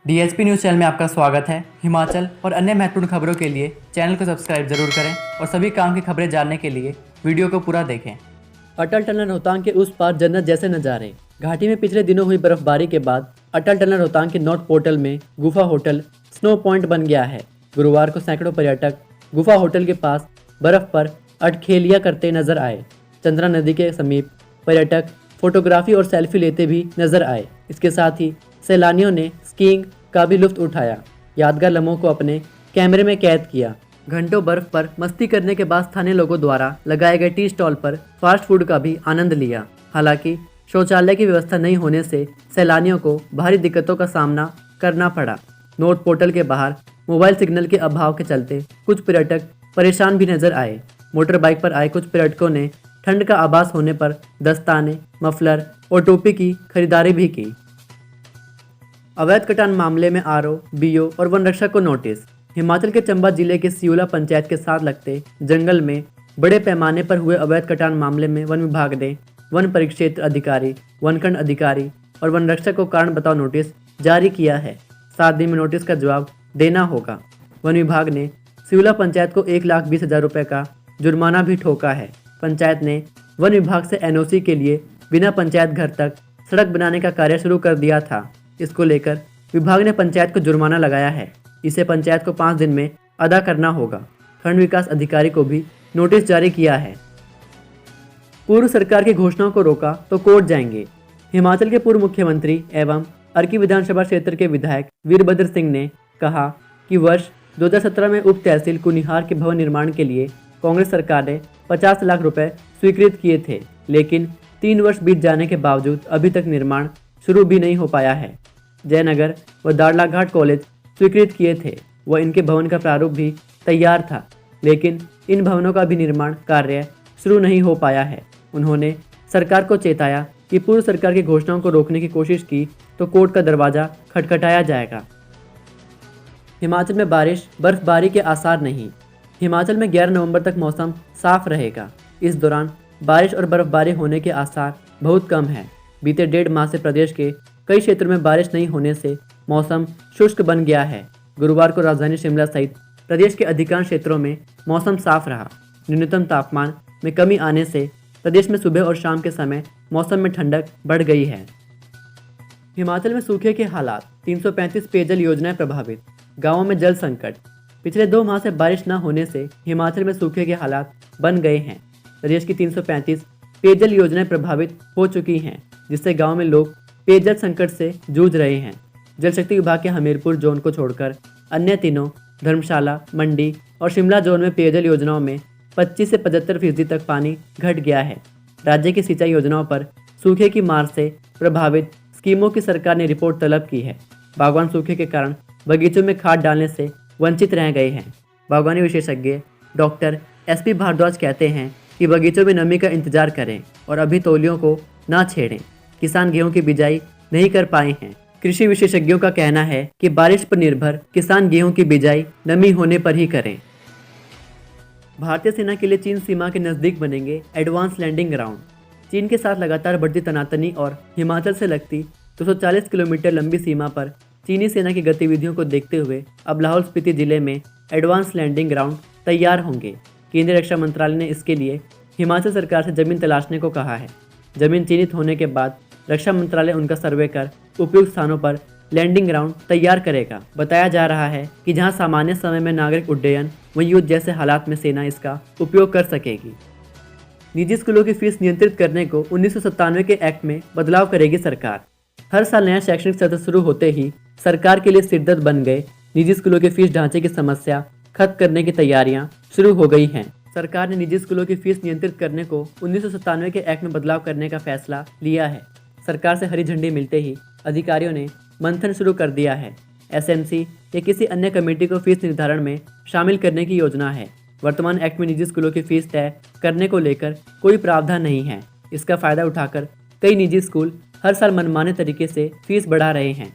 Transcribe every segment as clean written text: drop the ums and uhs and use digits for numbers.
DHP news channel में आपका स्वागत है। हिमाचल और अन्य महत्वपूर्ण खबरों के लिए चैनल को सब्सक्राइब जरूर करें और सभी काम की खबरें जानने के लिए वीडियो को पूरा देखें। अटल टनल रोहतांग के उस पार जन्नत जैसे नज़ारे। घाटी में पिछले दिनों हुई बर्फबारी के बाद अटल टनल रोहतांग के नॉर्थ पोर्टल में गुफा होटल स्नो पॉइंट बन गया है। गुरुवार को सैकड़ों पर्यटक गुफा होटल के पास बर्फ पर अटखेलियां करते नजर आए। चंद्रा नदी के समीप पर्यटक फोटोग्राफी और सेल्फी लेते भी नजर आए। इसके साथ ही सैलानियों ने स्कीइंग का भी लुत्फ उठाया, यादगार लम्हों को अपने कैमरे में कैद किया। घंटों बर्फ पर मस्ती करने के बाद स्थानीय लोगों द्वारा लगाए गए टी स्टॉल पर फास्ट फूड का भी आनंद लिया। हालांकि शौचालय की व्यवस्था नहीं होने से सैलानियों को भारी दिक्कतों का सामना करना पड़ा। नोट पोर्टल के बाहर मोबाइल सिग्नल के अभाव के चलते कुछ पर्यटक परेशान भी नजर आए। मोटर बाइक पर आए कुछ पर्यटकों ने ठंड का आभास होने पर दस्ताने, मफलर और टोपी की खरीदारी भी की। अवैध कटान मामले में आरओ, बीओ और वन रक्षक को नोटिस। हिमाचल के चंबा जिले के सियोला पंचायत के साथ लगते जंगल में बड़े पैमाने पर हुए अवैध कटान मामले में वन विभाग ने वन परिक्षेत्र अधिकारी, वनखंड अधिकारी और वन रक्षक को कारण बताओ नोटिस जारी किया है। 7 दिन में नोटिस का जवाब देना होगा। वन विभाग ने सियोला पंचायत को 1,20,000 रुपये का जुर्माना भी ठोका है। पंचायत ने वन विभाग से एनओसी के लिए बिना पंचायत घर तक सड़क बनाने का कार्य शुरू कर दिया था। इसको लेकर विभाग ने पंचायत को जुर्माना लगाया है। इसे पंचायत को 5 दिन में अदा करना होगा। खंड विकास अधिकारी को भी नोटिस जारी किया है। पूर्व सरकार की घोषणाओं को रोका तो कोर्ट जाएंगे। हिमाचल के पूर्व मुख्यमंत्री एवं अर्की विधानसभा क्षेत्र के विधायक वीरभद्र सिंह ने कहा कि वर्ष 2017 में उप तहसील कुनिहार के भवन निर्माण के लिए कांग्रेस सरकार ने 50 लाख रुपए स्वीकृत किए थे, लेकिन 3 वर्ष बीत जाने के बावजूद अभी तक निर्माण शुरू भी नहीं हो पाया है। जयनगर व दाड़लाघाट कॉलेज स्वीकृत किए थे व इनके भवन का प्रारूप भी तैयार था, लेकिन इन भवनों का भी निर्माण कार्य शुरू नहीं हो पाया है। उन्होंने सरकार को चेताया कि पूर्व सरकार की घोषणाओं को रोकने की कोशिश की तो कोर्ट का दरवाजा खटखटाया जाएगा। हिमाचल में बर्फबारी के आसार नहीं। हिमाचल में 11 नवंबर तक मौसम साफ रहेगा। इस दौरान बारिश और बर्फबारी होने के आसार बहुत कम है। बीते 1.5 माह से प्रदेश के कई क्षेत्रों में बारिश नहीं होने से मौसम शुष्क बन गया है। गुरुवार को राजधानी शिमला सहित प्रदेश के अधिकांश क्षेत्रों में मौसम साफ रहा। न्यूनतम तापमान में कमी आने से प्रदेश में सुबह और शाम के समय मौसम में ठंडक बढ़ गई है। हिमाचल में सूखे के हालात। 335 पेयजल योजनाएं प्रभावित। गाँवों में जल संकट। पिछले 2 माह से बारिश न होने से हिमाचल में सूखे के हालात बन गए हैं। प्रदेश की 335 पेयजल योजनाएं प्रभावित हो चुकी हैं, जिससे गांव में लोग पेयजल संकट से जूझ रहे हैं। जल शक्ति विभाग के हमीरपुर जोन को छोड़कर अन्य तीनों धर्मशाला, मंडी और शिमला जोन में पेयजल योजनाओं में 25 से 75% तक पानी घट गया है। राज्य की सिंचाई योजनाओं पर सूखे की मार से प्रभावित स्कीमों की सरकार ने रिपोर्ट तलब की है। बागवान सूखे के कारण बगीचों में खाद डालने से वंचित रह गए हैं। बागवानी विशेषज्ञ डॉक्टर SP भारद्वाज कहते हैं कि बगीचों में नमी का इंतजार करें और अभी तौलियों को ना छेड़ें। किसान गेहूं की बिजाई नहीं कर पाए हैं। कृषि विशेषज्ञों का कहना है कि बारिश पर निर्भर किसान गेहूं की बिजाई नमी होने पर ही करें। भारतीय सेना के लिए चीन सीमा के नजदीक बनेंगे एडवांस लैंडिंग ग्राउंड। चीन के साथ लगातार बढ़ती तनातनी और हिमाचल से लगती 240 किलोमीटर लंबी सीमा पर चीनी सेना की गतिविधियों को देखते हुए अब लाहौल स्पीति जिले में एडवांस लैंडिंग ग्राउंड तैयार होंगे। केंद्रीय रक्षा मंत्रालय ने इसके लिए हिमाचल सरकार से जमीन तलाशने को कहा है। जमीन चिन्हित होने के बाद रक्षा मंत्रालय उनका सर्वे कर उपयुक्त स्थानों पर लैंडिंग ग्राउंड तैयार करेगा। बताया जा रहा है कि जहां सामान्य समय में नागरिक उड्डयन व युद्ध जैसे हालात में सेना इसका उपयोग कर सकेगी। निजी स्कूलों की फीस नियंत्रित करने को 1997 के एक्ट में बदलाव करेगी सरकार। हर साल नया शैक्षणिक सत्र शुरू होते ही सरकार के लिए सिरदर्द बन गए निजी स्कूलों के फीस ढांचे की समस्या खत्म करने की तैयारियां शुरू हो गई हैं। सरकार ने निजी स्कूलों की फीस नियंत्रित करने को 1997 के एक्ट में बदलाव करने का फैसला लिया है। सरकार से हरी झंडी मिलते ही अधिकारियों ने मंथन शुरू कर दिया है। SMC या किसी अन्य कमेटी को फीस निर्धारण में शामिल करने की योजना है। वर्तमान एक्ट में निजी स्कूलों की फीस तय करने को लेकर कोई प्रावधान नहीं है। इसका फायदा उठाकर कई निजी स्कूल हर साल मनमाने तरीके से फीस बढ़ा रहे हैं।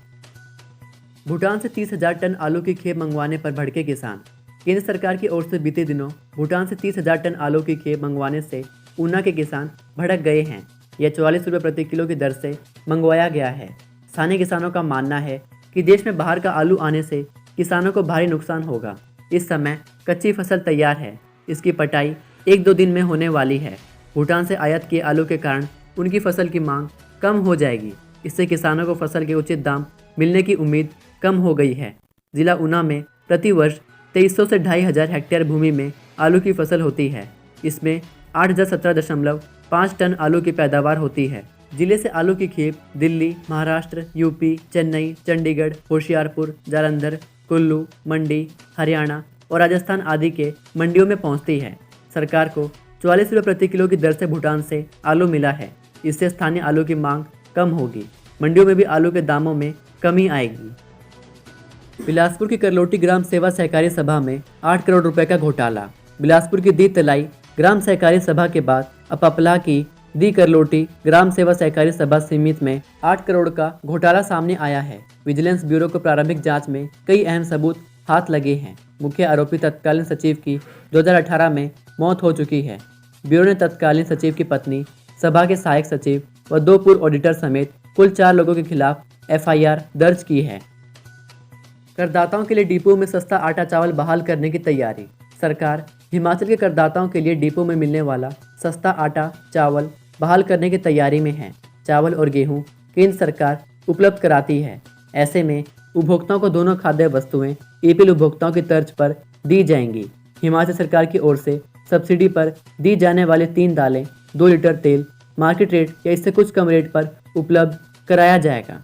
भूटान से 30,000 टन आलू की खेप मंगवाने पर भड़के किसान। केंद्र सरकार की ओर से बीते दिनों भूटान से 30,000 टन आलू की खेप मंगवाने से ऊना के किसान भड़क गए हैं। यह 44 रुपये प्रति किलो की दर से मंगवाया गया है। स्थानीय किसानों का मानना है कि देश में बाहर का आलू आने से किसानों को भारी नुकसान होगा। इस समय कच्ची फसल तैयार है, इसकी पटाई 1-2 दिन में होने वाली है। भूटान से आयात किए आलू के कारण उनकी फसल की मांग कम हो जाएगी। इससे किसानों को फसल के उचित दाम मिलने की उम्मीद कम हो गई है। जिला ऊना में प्रति वर्ष 2300 से 2500 हेक्टेयर भूमि में आलू की फसल होती है। इसमें 8,017.5 टन आलू की पैदावार होती है। जिले से आलू की खेप दिल्ली, महाराष्ट्र, यूपी, चेन्नई, चंडीगढ़, होशियारपुर, जालंधर, कुल्लू, मंडी, हरियाणा और राजस्थान आदि के मंडियों में पहुंचती है। सरकार को 44 रुपये प्रति किलो की दर से भूटान से आलू मिला है। इससे स्थानीय आलू की मांग कम होगी। मंडियों में भी आलू के दामों में कमी आएगी। बिलासपुर की करलोटी ग्राम सेवा सहकारी सभा में 8 करोड़ रुपए का घोटाला। बिलासपुर की दी तलाई ग्राम सहकारी सभा के बाद अब पपला की दी करलोटी ग्राम सेवा सहकारी सभा समिति में 8 करोड़ का घोटाला सामने आया है। विजिलेंस ब्यूरो को प्रारंभिक जांच में कई अहम सबूत हाथ लगे हैं। मुख्य आरोपी तत्कालीन सचिव की 2018 में मौत हो चुकी है। ब्यूरो ने तत्कालीन सचिव की पत्नी, सभा के सहायक सचिव व 2 पूर्व ऑडिटर समेत कुल 4 लोगों के खिलाफ FIR दर्ज की है। करदाताओं के लिए डिपो में सस्ता आटा चावल बहाल करने की तैयारी। सरकार हिमाचल के करदाताओं के लिए डिपो में मिलने वाला सस्ता आटा चावल बहाल करने की तैयारी में है। चावल और गेहूं केंद्र सरकार उपलब्ध कराती है। ऐसे में उपभोक्ताओं को दोनों खाद्य वस्तुएं EPL उपभोक्ताओं की तर्ज पर दी जाएंगी। हिमाचल सरकार की ओर से सब्सिडी पर दी जाने वाली 3 दालें, 2 लीटर तेल मार्केट रेट या इससे कुछ कम रेट पर उपलब्ध कराया जाएगा।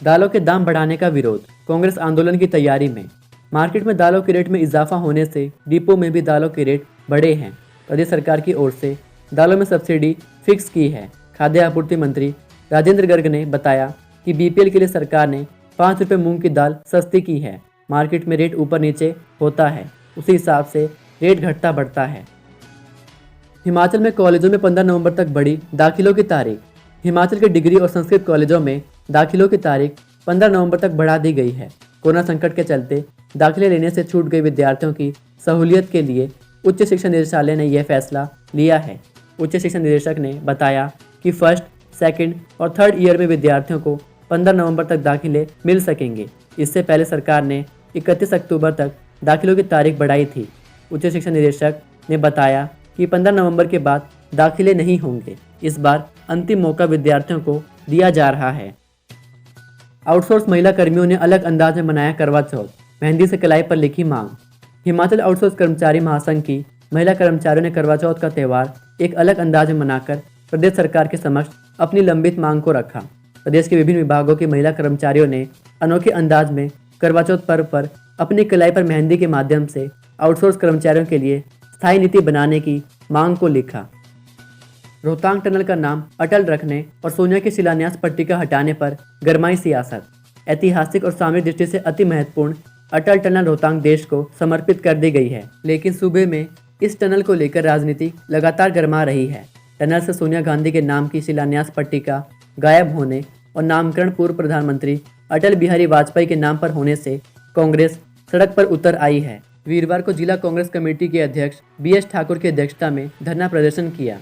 दालों के दाम बढ़ाने का विरोध। कांग्रेस आंदोलन की तैयारी में। मार्केट में दालों के रेट में इजाफा होने से डिपो में भी दालों के रेट बढ़े हैं। प्रदेश सरकार की ओर से दालों में सब्सिडी फिक्स की है। खाद्य आपूर्ति मंत्री राजेंद्र गर्ग ने बताया कि BPL के लिए सरकार ने 5 रुपये मूंग की दाल सस्ती की है। मार्केट में रेट ऊपर नीचे होता है, उसी हिसाब से रेट घटता बढ़ता है। हिमाचल में कॉलेजों में 15 नवंबर तक बढ़ी दाखिलों की तारीख। हिमाचल के डिग्री और संस्कृत कॉलेजों में दाखिलों की तारीख 15 नवंबर तक बढ़ा दी गई है। कोरोना संकट के चलते दाखिले लेने से छूट गई विद्यार्थियों की सहूलियत के लिए उच्च शिक्षा निदेशालय ने यह फैसला लिया है। उच्च शिक्षा निदेशक ने बताया कि फर्स्ट, सेकंड और थर्ड ईयर में विद्यार्थियों को 15 नवंबर तक दाखिले मिल सकेंगे। इससे पहले सरकार ने 31 अक्टूबर तक दाखिलों की तारीख बढ़ाई थी। उच्च शिक्षा निदेशक ने बताया कि 15 नवंबर के बाद दाखिले नहीं होंगे। इस बार अंतिम मौका विद्यार्थियों को दिया जा रहा है। आउटसोर्स महिला कर्मियों ने अलग अंदाज में मनाया करवा चौथ। मेहंदी से कलाई पर लिखी मांग। हिमाचल आउटसोर्स कर्मचारी महासंघ की महिला कर्मचारियों ने करवा चौथ का त्यौहार एक अलग अंदाज में मनाकर प्रदेश सरकार के समक्ष अपनी लंबित मांग को रखा। प्रदेश के विभिन्न विभागों की महिला कर्मचारियों ने अनोखे अंदाज में करवा चौथ पर्व पर अपनी कलाई पर मेहंदी के माध्यम से आउटसोर्स कर्मचारियों के लिए स्थायी नीति बनाने की मांग को लिखा। रोहतांग टनल का नाम अटल रखने और सोनिया की शिलान्यास पट्टिका हटाने पर गरमाई सियासत। ऐतिहासिक और सामरिक दृष्टि से अति महत्वपूर्ण अटल टनल रोहतांग देश को समर्पित कर दी गई है, लेकिन सूबे में इस टनल को लेकर राजनीति लगातार गरमा रही है। टनल से सोनिया गांधी के नाम की शिलान्यास पट्टिका गायब होने और नामकरण पूर्व प्रधानमंत्री अटल बिहारी वाजपेयी के नाम पर होने से कांग्रेस सड़क पर उतर आई है। वीरवार को जिला कांग्रेस कमेटी के अध्यक्ष BS ठाकुर की अध्यक्षता में धरना प्रदर्शन किया।